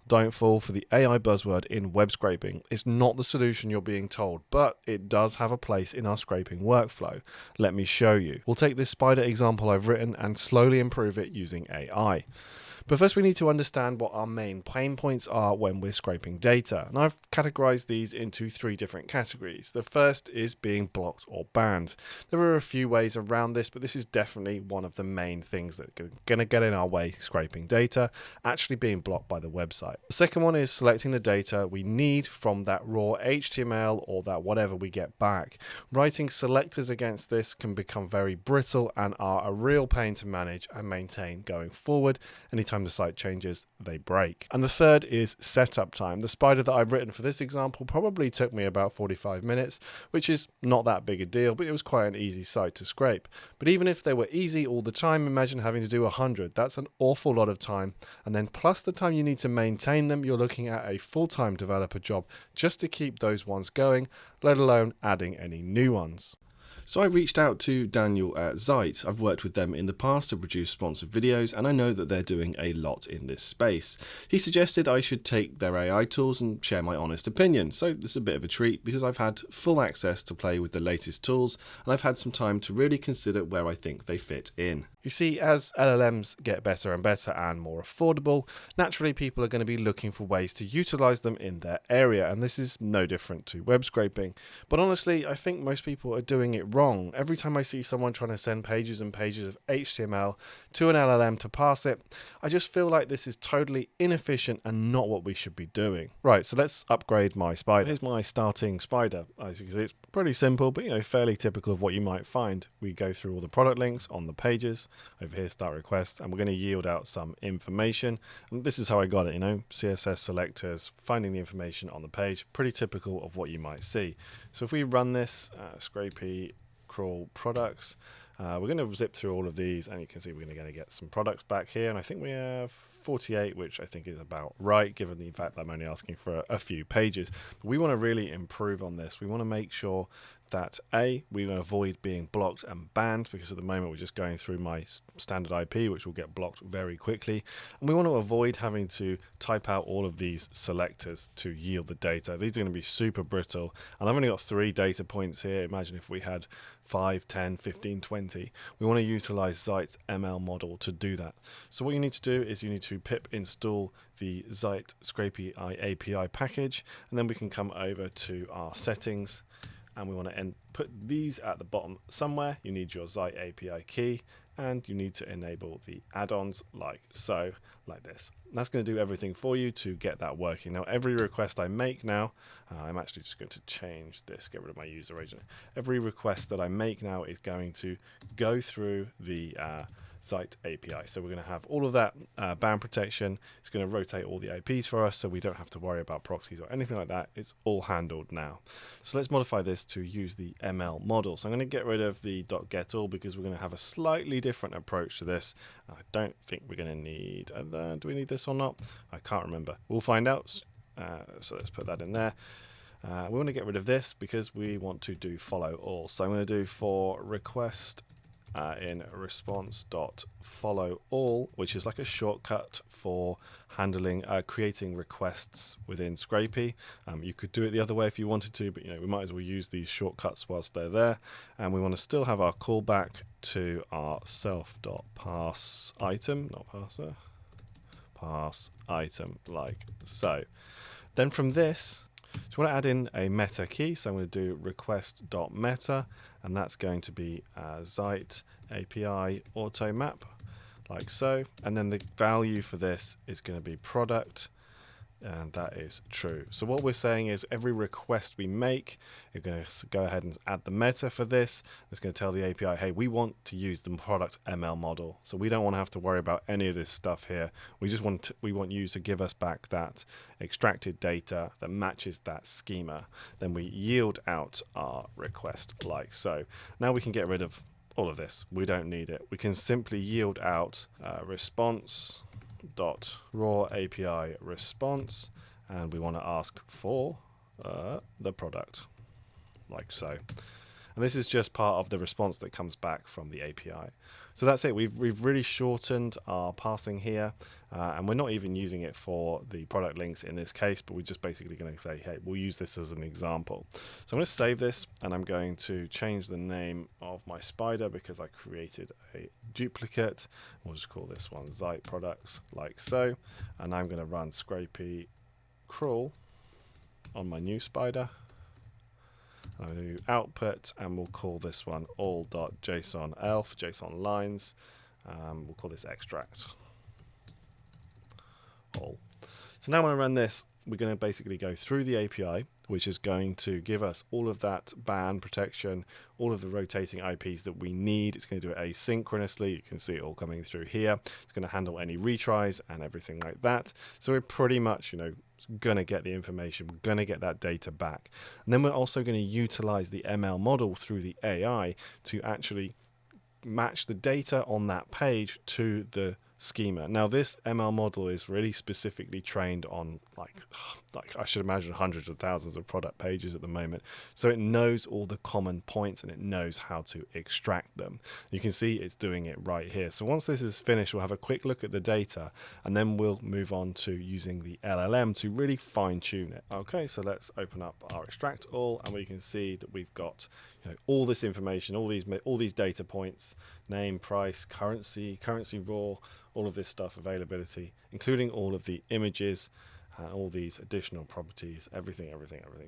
Don't fall for the AI buzzword in web scraping. It's not the solution you're being told, but it does have a place in our scraping workflow. Let me show you. We'll take this spider example I've written and slowly improve it using AI. But first we need to understand what our main pain points are when we're scraping data. And I've categorized these into 3 different categories. The first is being blocked or banned. There are a few ways around this, but this is definitely one of the main things that are going to get in our way scraping data, actually being blocked by the website. The second one is selecting the data we need from that raw HTML or that whatever we get back. Writing selectors against this can become very brittle and are a real pain to manage and maintain going forward. Anytime the site changes, they break. And the third is setup time. The spider that I've written for this example probably took me about 45 minutes, which is not that big a deal, but it was quite an easy site to scrape. But even if they were easy all the time, imagine having to do 100. That's an awful lot of time. And then plus the time you need to maintain them, you're looking at a full-time developer job just to keep those ones going, let alone adding any new ones. So I reached out to Daniel at Zyte. I've worked with them in the past to produce sponsored videos, and I know that they're doing a lot in this space. He suggested I should take their AI tools and share my honest opinion. So this is a bit of a treat because I've had full access to play with the latest tools, and I've had some time to really consider where I think they fit in. You see, as LLMs get better and better and more affordable, naturally people are going to be looking for ways to utilize them in their area, and this is no different to web scraping. But honestly, I think most people are doing it wrong. Every time I see someone trying to send pages and pages of HTML to an LLM to parse it, I just feel like this is totally inefficient and not what we should be doing. Right, so let's upgrade my spider. Here's my starting spider. As you can see, it's pretty simple, but fairly typical of what you might find. We go through all the product links on the pages. Over here, start requests, and we're going to yield out some information. And this is how I got it, CSS selectors, finding the information on the page, pretty typical of what you might see. So if we run this, scrapey crawl products, we're going to zip through all of these, and you can see we're going to get some products back here, and I think we have 48, which I think is about right, given the fact that I'm only asking for a few pages. But we want to really improve on this. We want to make sure that we want to avoid being blocked and banned, because at the moment we're just going through my standard IP, which will get blocked very quickly. And we want to avoid having to type out all of these selectors to yield the data. These are going to be super brittle, and I've only got 3 data points here. Imagine if we had 5, 10, 15, 20. We want to utilize Zyte's ML model to do that. So what you need to do is you need to pip install the Zyte Scrapey API package, and then we can come over to our settings, and we want to put these at the bottom somewhere. You need your Zyte API key, and you need to enable the add-ons like so, like this. That's going to do everything for you to get that working. Now, every request I make now, I'm actually just going to change this, get rid of my user agent. Every request that I make now is going to go through the Zyte API. So we're going to have all of that bound protection. It's going to rotate all the IPs for us, so we don't have to worry about proxies or anything like that. It's all handled now. So let's modify this to use the ML model. So I'm going to get rid of the .getAll because we're going to have a slightly different approach to this. I don't think we're going to need, do we need this or not? I can't remember. We'll find out. So let's put that in there. We want to get rid of this because we want to do follow all. So I'm going to do for request in response.follow all, which is like a shortcut for handling creating requests within Scrapey. You could do it the other way if you wanted to, but we might as well use these shortcuts whilst they're there. And we want to still have our callback to our self.pass item, not parser, pass item, like so. Then from this, so we want to add in a meta key, so I'm going to do request.meta, and that's going to be Zyte API auto map, like so. And then the value for this is going to be product, and that is true. So what we're saying is every request we make, you're going to go ahead and add the meta for this. It's going to tell the API, hey, we want to use the product ML model. So we don't want to have to worry about any of this stuff here. We just want you to give us back that extracted data that matches that schema. Then we yield out our request like so. Now we can get rid of all of this. We don't need it. We can simply yield out response dot raw API response, and we want to ask for the product like so. And this is just part of the response that comes back from the API. So that's it. We've really shortened our parsing here, and we're not even using it for the product links in this case, but we're just basically going to say, hey, we'll use this as an example. So I'm going to save this, and I'm going to change the name of my spider because I created a duplicate. We'll just call this one Zyte products, like so. And I'm going to run scrapey crawl on my new spider. I'm going to do output, and we'll call this one all.jsonl for JSON lines. We'll call this extract all. So now when I run this, we're going to basically go through the API, which is going to give us all of that ban protection, all of the rotating IPs that we need. It's going to do it asynchronously. You can see it all coming through here. It's going to handle any retries and everything like that. So we're pretty much, going to get the information. We're going to get that data back. And then we're also going to utilize the ML model through the AI to actually match the data on that page to the schema. Now this ML model is really specifically trained on like I should imagine hundreds of thousands of product pages at the moment, so it knows all the common points and it knows how to extract them. You can see it's doing it right here. So once this is finished, we'll have a quick look at the data, and then we'll move on to using the LLM to really fine tune it. Okay, so let's open up our extract all, and we can see that we've got all this information, all these data points, name, price, currency raw, all of this stuff, availability, including all of the images and all these additional properties, everything.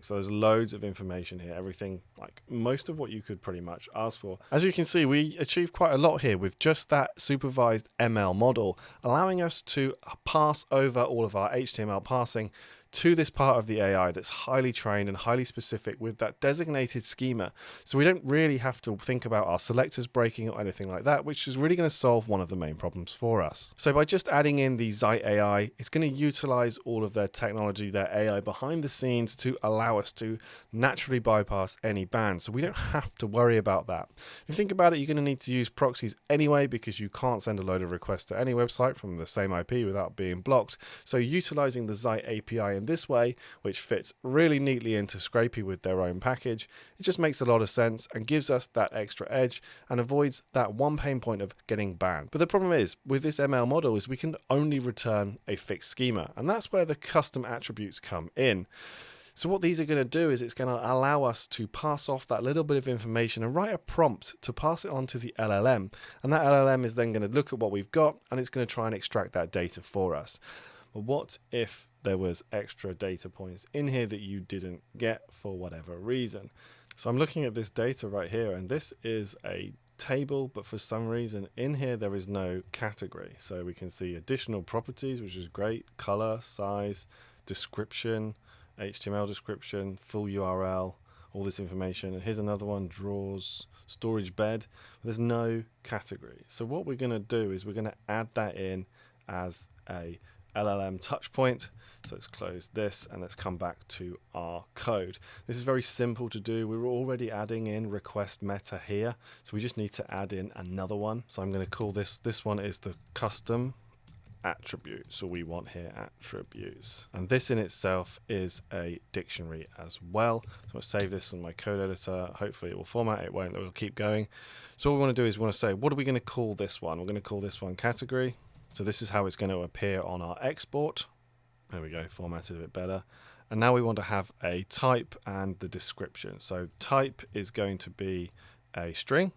So there's loads of information here, everything, like most of what you could pretty much ask for. As you can see, we achieved quite a lot here with just that supervised ML model, allowing us to pass over all of our HTML parsing to this part of the AI that's highly trained and highly specific with that designated schema. So we don't really have to think about our selectors breaking or anything like that, which is really going to solve one of the main problems for us. So by just adding in the Zyte AI, it's going to utilize all of their technology, their AI behind the scenes to allow us to naturally bypass any bans. So we don't have to worry about that. If you think about it, you're going to need to use proxies anyway because you can't send a load of requests to any website from the same IP without being blocked. So utilizing the Zyte API in this way, which fits really neatly into Scrapey with their own package, it just makes a lot of sense and gives us that extra edge and avoids that one pain point of getting banned. But the problem is with this ML model is we can only return a fixed schema, and that's where the custom attributes come in. So what these are going to do is it's going to allow us to pass off that little bit of information and write a prompt to pass it on to the LLM. And that LLM is then going to look at what we've got and it's going to try and extract that data for us. But what if there was extra data points in here that you didn't get for whatever reason? So I'm looking at this data right here, and this is a table, but for some reason in here there is no category. So we can see additional properties, which is great, color, size, description, HTML description, full URL, all this information. And here's another one, drawers, storage bed. There's no category. So what we're going to do is we're going to add that in as a LLM touch point. So let's close this and let's come back to our code. This is very simple to do. We were already adding in request meta here, so we just need to add in another one. So I'm going to call this one is the custom attribute. So we want here attributes, and this in itself is a dictionary as well. So I'll save this in my code editor. Hopefully it will format. It won't. It will keep going. So what we want to do is we want to say, what are we going to call this one? We're going to call this one category. So this is how it's going to appear on our export. There we go, formatted a bit better. And now we want to have a type and the description. So type is going to be a string,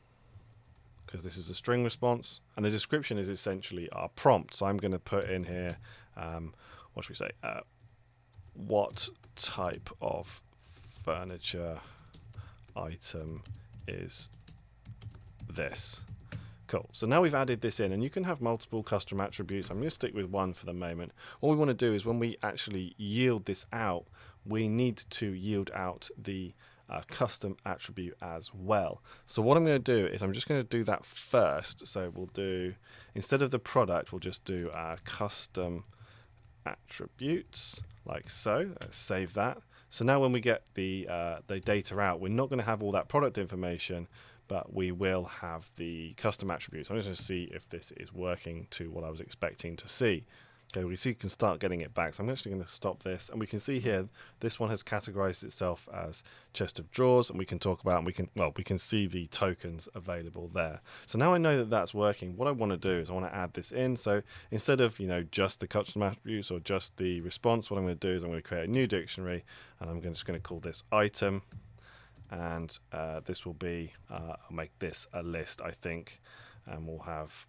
because this is a string response. And the description is essentially our prompt. So I'm going to put in here, what should we say? What type of furniture item is this? Cool. So now we've added this in, and you can have multiple custom attributes. I'm going to stick with one for the moment. All we want to do is when we actually yield this out, we need to yield out the custom attribute as well. So what I'm going to do is I'm just going to do that first. So we'll do, instead of the product, we'll just do custom attributes like so. Let's save that. So now when we get the data out, we're not going to have all that product information, but we will have the custom attributes. I'm just going to see if this is working to what I was expecting to see. Okay, we see you can start getting it back. So I'm actually going to stop this, and we can see here this one has categorized itself as chest of drawers, and we can talk about, and we can see the tokens available there. So now I know that that's working. What I want to do is I want to add this in. So instead of just the custom attributes or just the response, what I'm going to do is I'm going to create a new dictionary, and I'm just going to call this item, and this will be I'll make this a list, I think, and we'll have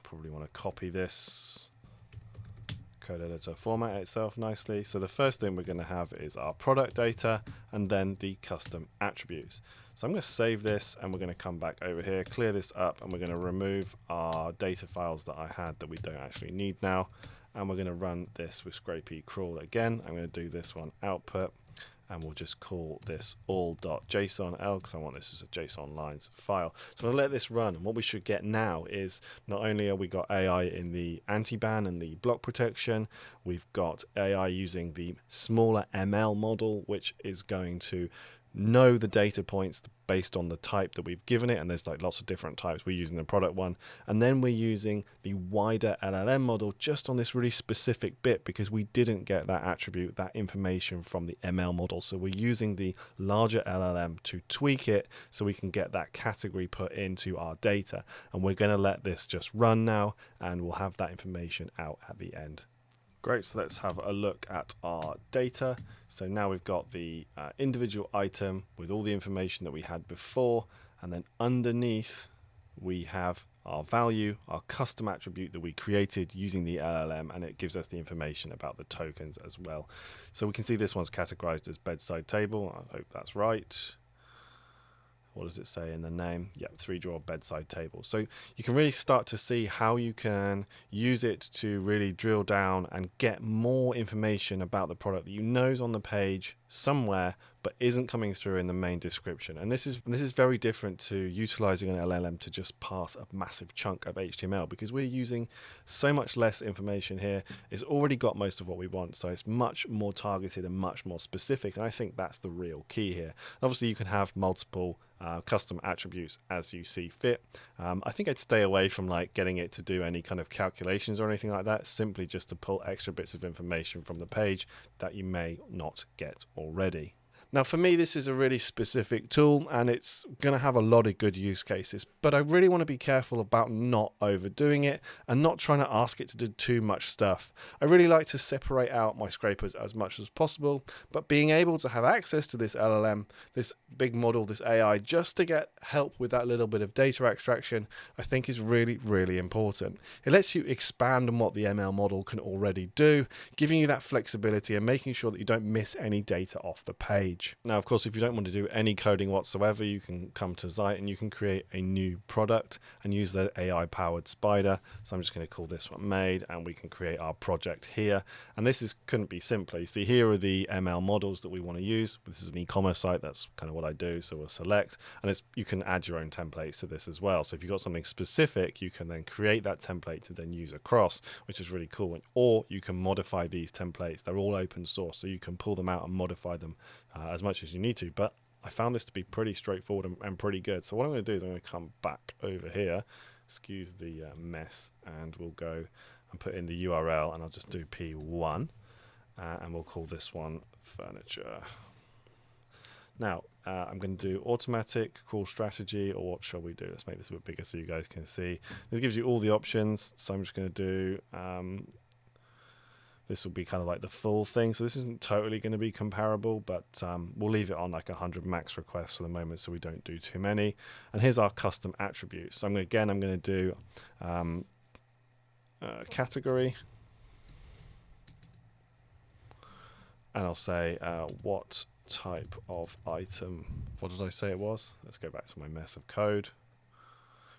probably want to copy this code editor, format itself nicely. So the first thing we're going to have is our product data and then the custom attributes. So I'm going to save this, and we're going to come back over here, clear this up, and we're going to remove our data files that I had that we don't actually need now. And we're going to run this with scrapey crawl again. I'm going to do this one output, and we'll just call this all.jsonl because I want this as a JSON lines file. So I'm going to let this run, and what we should get now is not only have we got AI in the anti-ban and the block protection, we've got AI using the smaller ML model, which is going to know the data points based on the type that we've given it, and there's like lots of different types. We're using the product one, and then we're using the wider LLM model just on this really specific bit because we didn't get that attribute, that information from the ML model. So we're using the larger LLM to tweak it so we can get that category put into our data, and we're going to let this just run now, and we'll have that information out at the end. Great, so let's have a look at our data. So now we've got the individual item with all the information that we had before, and then underneath we have our value, our custom attribute that we created using the LLM, and it gives us the information about the tokens as well. So we can see this one's categorized as bedside table. I hope that's right. What does it say in the name? Yep, 3-drawer bedside table. So you can really start to see how you can use it to really drill down and get more information about the product that you know is on the page somewhere but isn't coming through in the main description. And this is very different to utilizing an LLM to just pass a massive chunk of HTML, because we're using so much less information here. It's already got most of what we want, so it's much more targeted and much more specific, and I think that's the real key here. Obviously you can have multiple custom attributes as you see fit. I think I'd stay away from like getting it to do any kind of calculations or anything like that, simply just to pull extra bits of information from the page that you may not get already. Now for me, this is a really specific tool, and it's going to have a lot of good use cases, but I really want to be careful about not overdoing it and not trying to ask it to do too much stuff. I really like to separate out my scrapers as much as possible, but being able to have access to this LLM, this big model, this AI, just to get help with that little bit of data extraction, I think is really, really important. It lets you expand on what the ML model can already do, giving you that flexibility and making sure that you don't miss any data off the page. Now, of course, if you don't want to do any coding whatsoever, you can come to Zyte and you can create a new product and use the AI-powered spider. So I'm just going to call this one made, and we can create our project here. And this couldn't be simpler. You see, here are the ML models that we want to use. This is an e-commerce site. That's kind of what I do. So we'll select, and you can add your own templates to this as well. So if you've got something specific, you can then create that template to then use across, which is really cool. Or you can modify these templates. They're all open source, so you can pull them out and modify them as much as you need to. But I found this to be pretty straightforward and pretty good. So what I'm going to do is I'm going to come back over here, excuse the mess, and we'll go and put in the URL, and I'll just do P1, and we'll call this one furniture. Now I'm going to do automatic crawl strategy, or what shall we do? Let's make this a bit bigger so you guys can see. This gives you all the options, so I'm just going to do this will be kind of like the full thing. So this isn't totally going to be comparable, but we'll leave it on like 100 max requests for the moment so we don't do too many. And here's our custom attributes. So I'm going to do category, and I'll say what type of item. What did I say it was? Let's go back to my mess of code.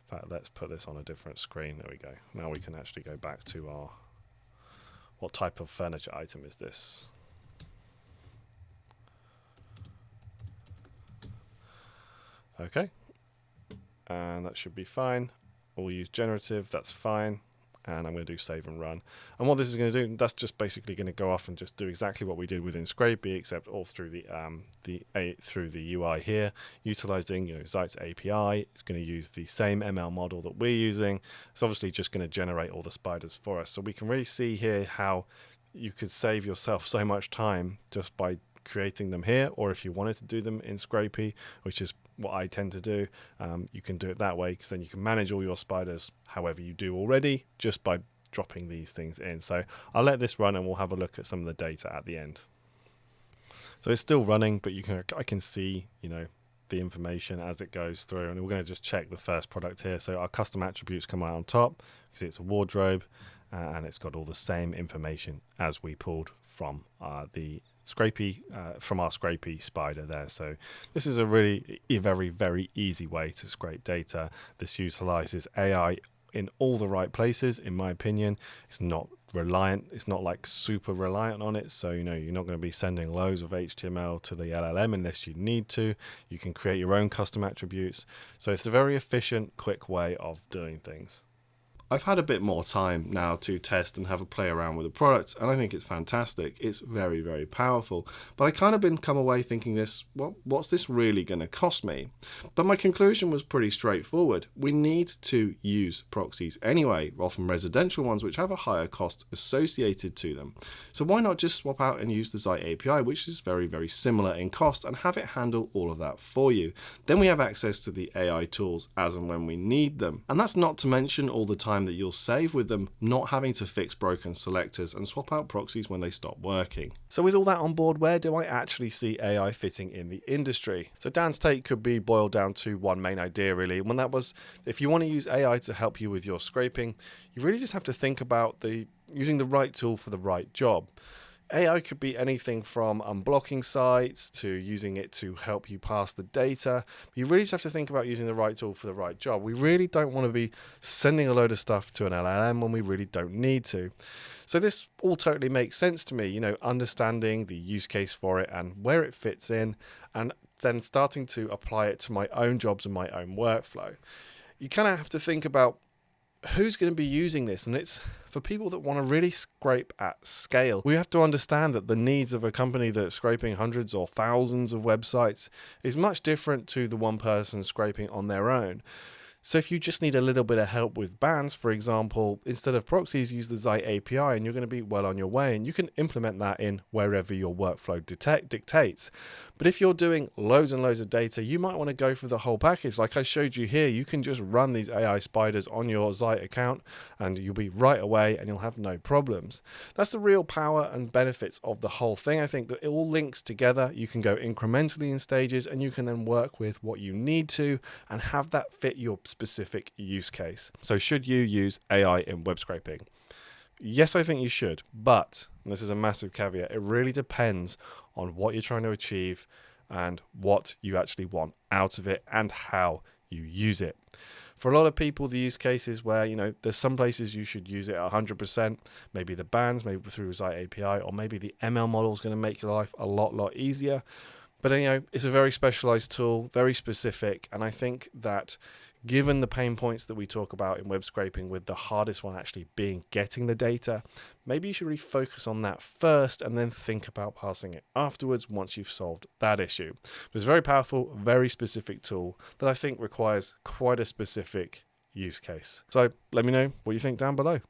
In fact, let's put this on a different screen. There we go. Now we can actually go back to our what type of furniture item is this? Okay, and that should be fine. We'll use generative, that's fine. and I'm going to do save and run. And what this is going to do, that's just basically going to go off and just do exactly what we did within Scrapey, except all through the UI here, utilizing Zyte API. It's going to use the same ML model that we're using. It's obviously just going to generate all the spiders for us. So we can really see here how you could save yourself so much time just by creating them here, or if you wanted to do them in Scrapey, which is what I tend to do, you can do it that way, because then you can manage all your spiders however you do already just by dropping these things in. So I'll let this run and we'll have a look at some of the data at the end. So it's still running, but I can see the information as it goes through, and we're going to just check the first product here. So our custom attributes come out on top because it's a wardrobe, and it's got all the same information as we pulled from the Scrapey, from our Scrapey spider there. So this is a very, very easy way to scrape data. This utilizes AI in all the right places, in my opinion. It's not reliant, it's not like super reliant on it. So, you're not going to be sending loads of HTML to the LLM unless you need to. You can create your own custom attributes. So it's a very efficient, quick way of doing things. I've had a bit more time now to test and have a play around with the product, and I think it's fantastic. It's very, very powerful. But I kind of come away thinking what's this really going to cost me? But my conclusion was pretty straightforward. We need to use proxies anyway, often residential ones which have a higher cost associated to them. So why not just swap out and use the Zyte API, which is very, very similar in cost, and have it handle all of that for you? Then we have access to the AI tools as and when we need them. And that's not to mention all the time that you'll save with them, not having to fix broken selectors and swap out proxies when they stop working. So with all that on board, where do I actually see AI fitting in the industry? So Dan's take could be boiled down to one main idea really, and that was, if you want to use AI to help you with your scraping, you really just have to think about using the right tool for the right job. AI could be anything from unblocking sites to using it to help you parse the data. But you really just have to think about using the right tool for the right job. We really don't want to be sending a load of stuff to an LLM when we really don't need to. So this all totally makes sense to me, understanding the use case for it and where it fits in, and then starting to apply it to my own jobs and my own workflow. You kind of have to think about who's going to be using this, and it's for people that want to really scrape at scale. We have to understand that the needs of a company that's scraping hundreds or thousands of websites is much different to the one person scraping on their own. So if you just need a little bit of help with bans, for example, instead of proxies, use the Zyte API and you're going to be well on your way, and you can implement that in wherever your workflow dictates. But if you're doing loads and loads of data, you might want to go for the whole package. Like I showed you here, you can just run these AI spiders on your Zyte account and you'll be right away and you'll have no problems. That's the real power and benefits of the whole thing. I think that it all links together. You can go incrementally in stages, and you can then work with what you need to and have that fit your specific use case. So should you use AI in web scraping? Yes, I think you should, but, and this is a massive caveat, it really depends on what you're trying to achieve and what you actually want out of it and how you use it. For a lot of people, the use case is where, there's some places you should use it 100%, maybe the bands, maybe through Zyte API, or maybe the ML model is going to make your life a lot easier. But, it's a very specialized tool, very specific, and I think that given the pain points that we talk about in web scraping, with the hardest one actually being getting the data, maybe you should really focus on that first and then think about passing it afterwards once you've solved that issue. It's a very powerful, very specific tool that I think requires quite a specific use case. So let me know what you think down below.